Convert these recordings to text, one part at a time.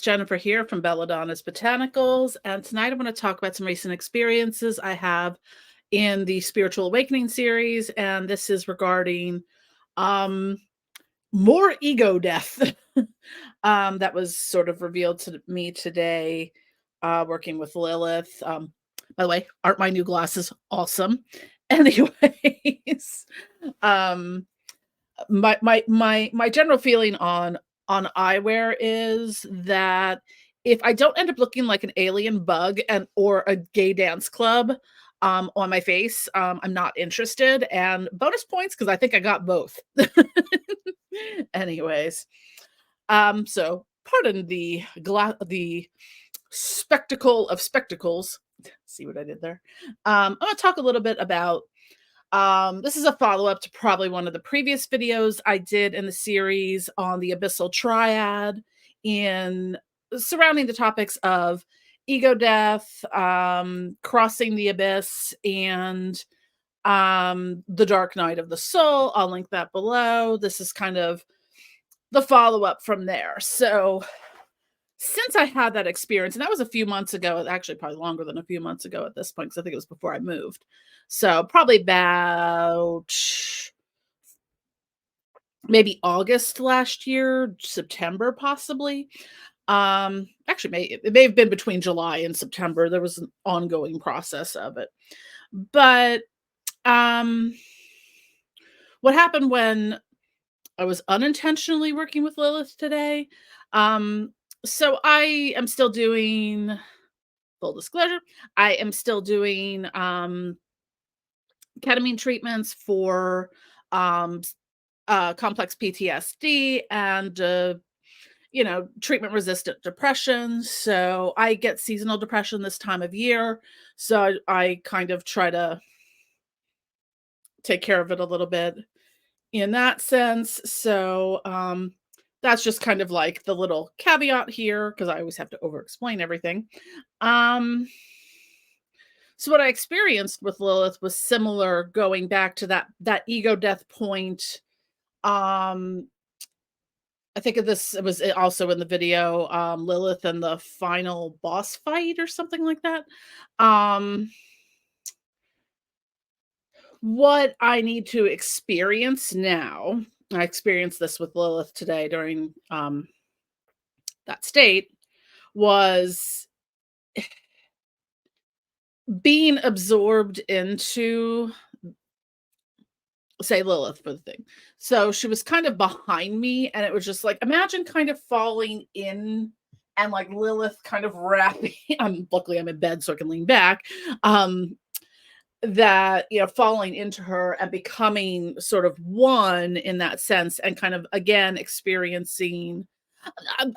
Jennifer here from Belladonna's Botanicals, and tonight I want to talk about some recent experiences I have in the Spiritual Awakening series, and this is regarding um, more ego death that was sort of revealed to me today, working with Lilith. By the way, aren't my new glasses awesome? Anyways, um, my general feeling on eyewear is that if I don't end up looking like an alien bug and or a gay dance club on my face, I'm not interested. And bonus points because I think I got both. Anyways, so pardon the spectacle of spectacles. See what I did there? I'm going to talk a little bit about this is a follow-up to probably one of the previous videos I did in the series on the Abyssal Triad in surrounding the topics of ego death, crossing the abyss, and the dark night of the soul. I'll link that below. This is kind of the follow-up from there. So since I had that experience, and that was a few months ago, actually probably longer than a few months ago at this point, because I think it was before I moved. So probably about maybe August last year, September possibly. Actually, it may have been between July and September. There was an ongoing process of it. But what happened when I was unintentionally working with Lilith today? So I am still doing, full disclosure, I am still doing ketamine treatments for complex PTSD and treatment resistant depression. So I get seasonal depression this time of year, so I kind of try to take care of it a little bit in that sense. So that's just kind of like the little caveat here, because I always have to over explain everything. So what I experienced with Lilith was similar, going back to that ego death point. I think of this, it was also in the video, Lilith and the final boss fight or something like that. What I need to experience now, I experienced this with Lilith today during that state, was being absorbed into, say, Lilith for the thing. So she was kind of behind me, and it was just like, imagine kind of falling in and like Lilith kind of wrapping. Luckily I'm in bed so I can lean back. That, falling into her and becoming sort of one in that sense, and kind of again experiencing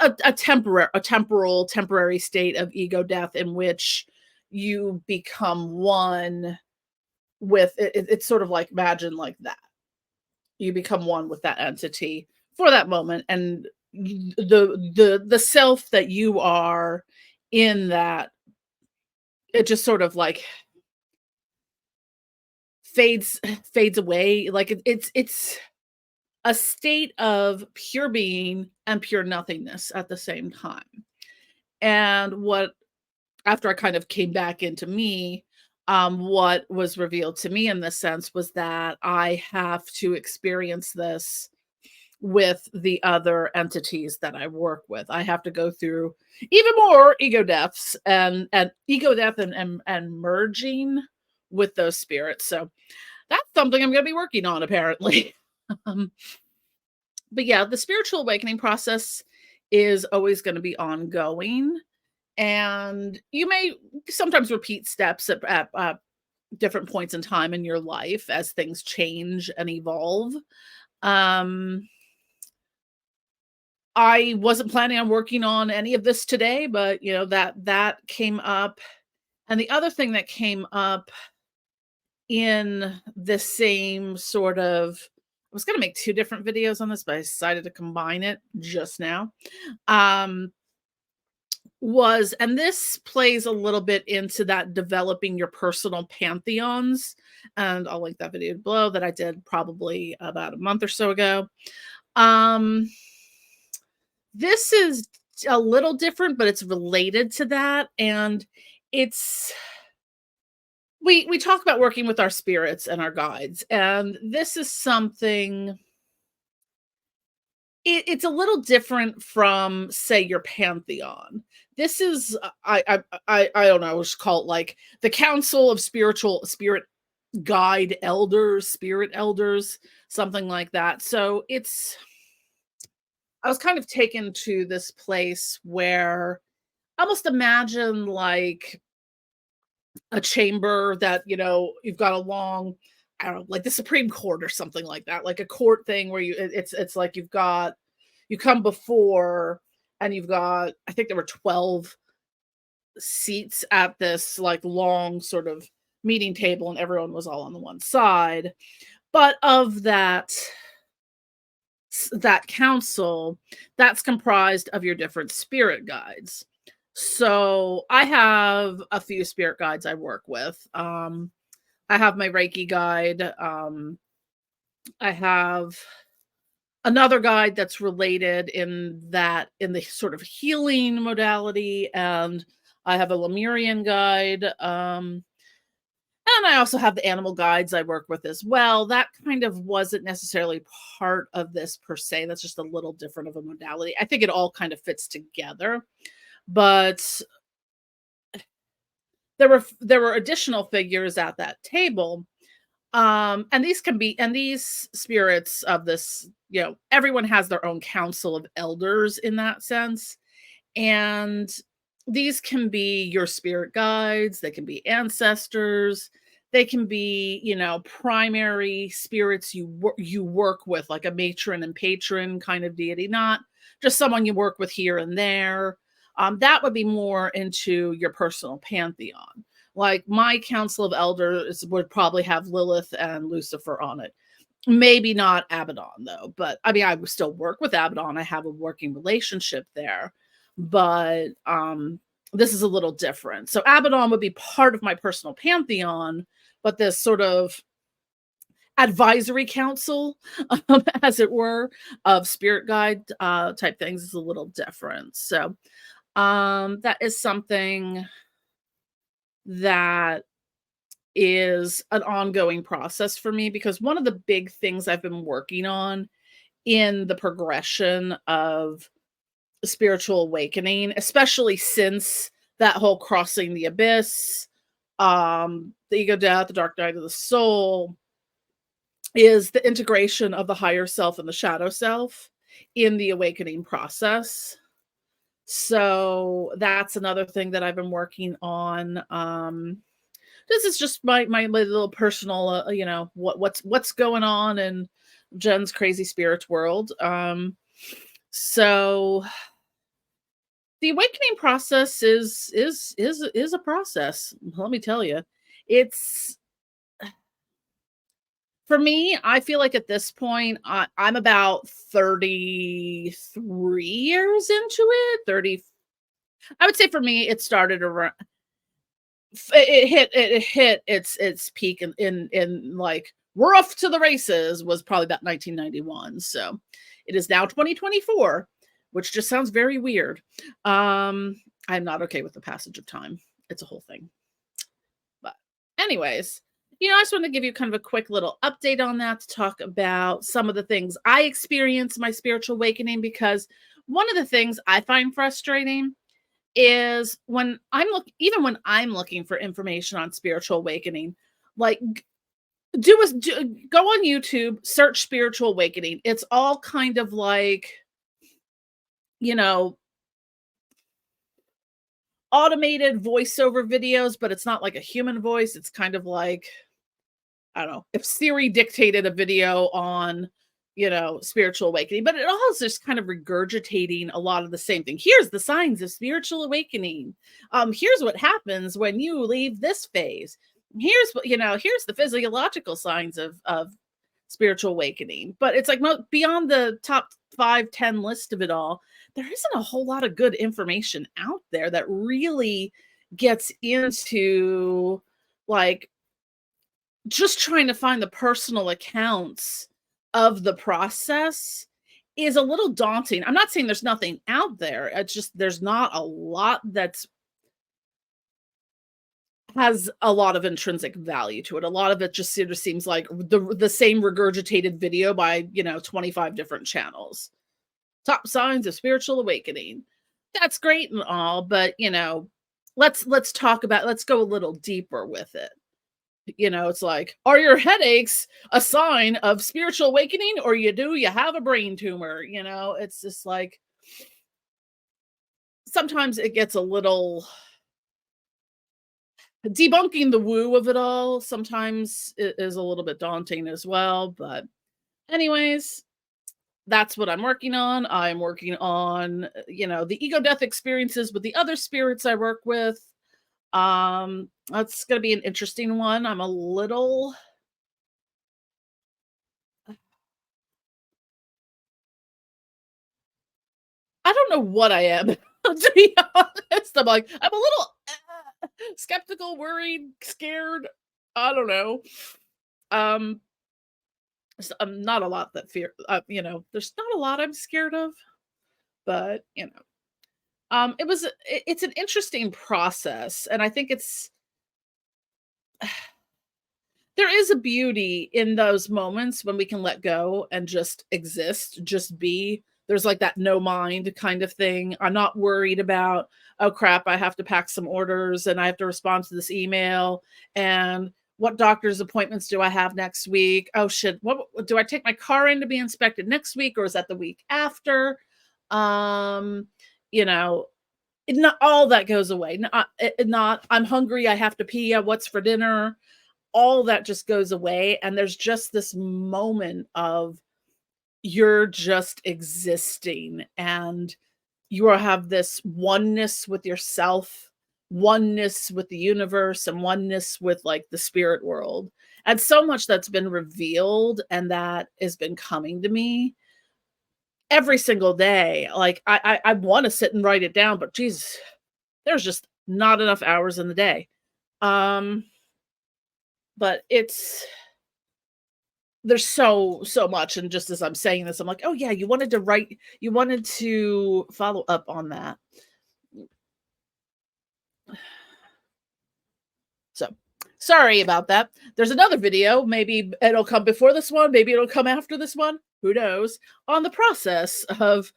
a temporary state of ego death in which you become one with it. It's sort of like, imagine like that you become one with that entity for that moment, and the self that you are in that, it just sort of like fades away. Like it's a state of pure being and pure nothingness at the same time. And what, after I kind of came back into me, what was revealed to me in this sense was that I have to experience this with the other entities that I work with. I have to go through even more ego deaths and ego death and merging with those spirits. So that's something I'm going to be working on, apparently. But yeah, the spiritual awakening process is always going to be ongoing. And you may sometimes repeat steps at different points in time in your life as things change and evolve. I wasn't planning on working on any of this today, but that came up. And the other thing that came up in the same sort of, I was going to make two different videos on this, but I decided to combine it just now. And this plays a little bit into that developing your personal pantheons. And I'll link that video below that I did probably about a month or so ago. This is a little different, but it's related to that, and it's we talk about working with our spirits and our guides, and this is something it's a little different from, say, your pantheon. This is I don't know, let's call it like the council of spiritual spirit guide elders, spirit elders, something like that. So it's I was kind of taken to this place where almost imagine like a chamber that, you've got a long, I don't know, like the Supreme Court or something like that, like a court thing where it's like you come before and you've got, I think there were 12 seats at this like long sort of meeting table and everyone was all on the one side. But of that council, that's comprised of your different spirit guides. So I have a few spirit guides I work with. I have my Reiki guide. I have another guide that's related in the sort of healing modality, and I have a Lemurian guide. And I also have the animal guides I work with as well. That kind of wasn't necessarily part of this per se. That's just a little different of a modality. I think it all kind of fits together. But there were additional figures at that table. And these spirits of this, everyone has their own council of elders in that sense. And these can be your spirit guides, they can be ancestors, they can be, primary spirits you work with, like a matron and patron kind of deity, not just someone you work with here and there. That would be more into your personal pantheon. Like my council of elders would probably have Lilith and Lucifer on it. Maybe not Abaddon though, but I mean, I would still work with Abaddon. I have a working relationship there, but this is a little different. So Abaddon would be part of my personal pantheon, but this sort of advisory council, as it were, of spirit guide type things is a little different. So that is something that is an ongoing process for me because one of the big things I've been working on in the progression of spiritual awakening, especially since that whole crossing the abyss, the ego death, the dark night of the soul, is the integration of the higher self and the shadow self in the awakening process. So that's another thing that I've been working on. This is just my little personal, what's going on in Jen's crazy spirits world. So the awakening process is a process. Let me tell you, it's for me. I feel like at this point, I'm about 33 years into it. 30. I would say for me, it started around. It hit its peak in like we're off to the races was probably about 1991. So it is now 2024, which just sounds very weird. I'm not okay with the passage of time. It's a whole thing. But anyways, I just want to give you kind of a quick little update on that to talk about some of the things I experienced in my spiritual awakening, because one of the things I find frustrating is when even when I'm looking for information on spiritual awakening, like go on YouTube, search spiritual awakening. It's all kind of like, automated voiceover videos, but it's not like a human voice. It's kind of like, I don't know, if Siri dictated a video on, spiritual awakening, but it all is just kind of regurgitating a lot of the same thing. Here's the signs of spiritual awakening. Here's what happens when you leave this phase. Here's what, here's the physiological signs of spiritual awakening. But it's like beyond the top 5-10 list of it all, there isn't a whole lot of good information out there that really gets into like just trying to find the personal accounts of the process is a little daunting. I'm not saying there's nothing out there. It's just there's not a lot that's has a lot of intrinsic value to it. A lot of it just sort of seems like the same regurgitated video by, 25 different channels. Top signs of spiritual awakening. That's great and all, but, let's talk about let's go a little deeper with it. It's like, are your headaches a sign of spiritual awakening, or you have a brain tumor? It's just like sometimes it gets a little debunking the woo of it all sometimes is a little bit daunting as well. But anyways, that's what I'm working on. I'm working on, the ego death experiences with the other spirits I work with. That's gonna be an interesting one. I'm a little I don't know what I am, to be honest. I'm a little skeptical, worried, scared. I don't know. Um, not a lot that there's not a lot I'm scared of, but it's an interesting process, and I think there is a beauty in those moments when we can let go and just exist, just be. There's like that no mind kind of thing. I'm not worried about, oh crap, I have to pack some orders and I have to respond to this email. And what doctor's appointments do I have next week? Oh shit, what do I take my car in to be inspected next week, or is that the week after? Um, you know, not all that goes away. Not I'm hungry, I have to pee. What's for dinner? All that just goes away, and there's just this moment of you're just existing, and you have this oneness with yourself, oneness with the universe, and oneness with like the spirit world. And so much that's been revealed and that has been coming to me every single day. Like I want to sit and write it down, but Jesus, there's just not enough hours in the day. Um, but there's so much, and just as I'm saying this, I'm like, "Oh, yeah, you wanted to follow up on that." So, sorry about that. There's another video, maybe it'll come before this one, maybe it'll come after this one, who knows, on the process of,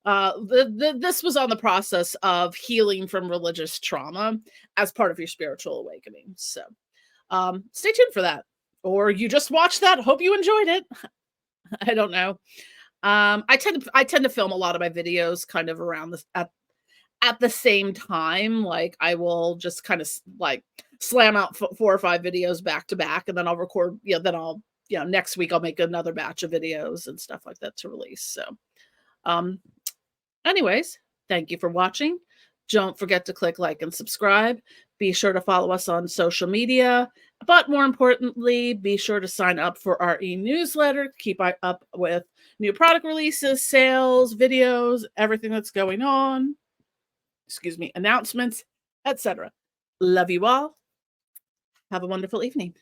this was on the process of healing from religious trauma as part of your spiritual awakening. So, stay tuned for that. Or you just watched that, hope you enjoyed it. I don't know. I tend to film a lot of my videos kind of around this at the same time. Like I will just kind of like slam out 4 or 5 videos back to back, and then I'll record. Then I'll next week I'll make another batch of videos and stuff like that to release. So, um, anyways, thank you for watching. Don't forget to click like and subscribe. Be sure to follow us on social media. But more importantly, be sure to sign up for our e-newsletter. Keep up with new product releases, sales, videos, everything that's going on. Excuse me, announcements, etc. Love you all. Have a wonderful evening.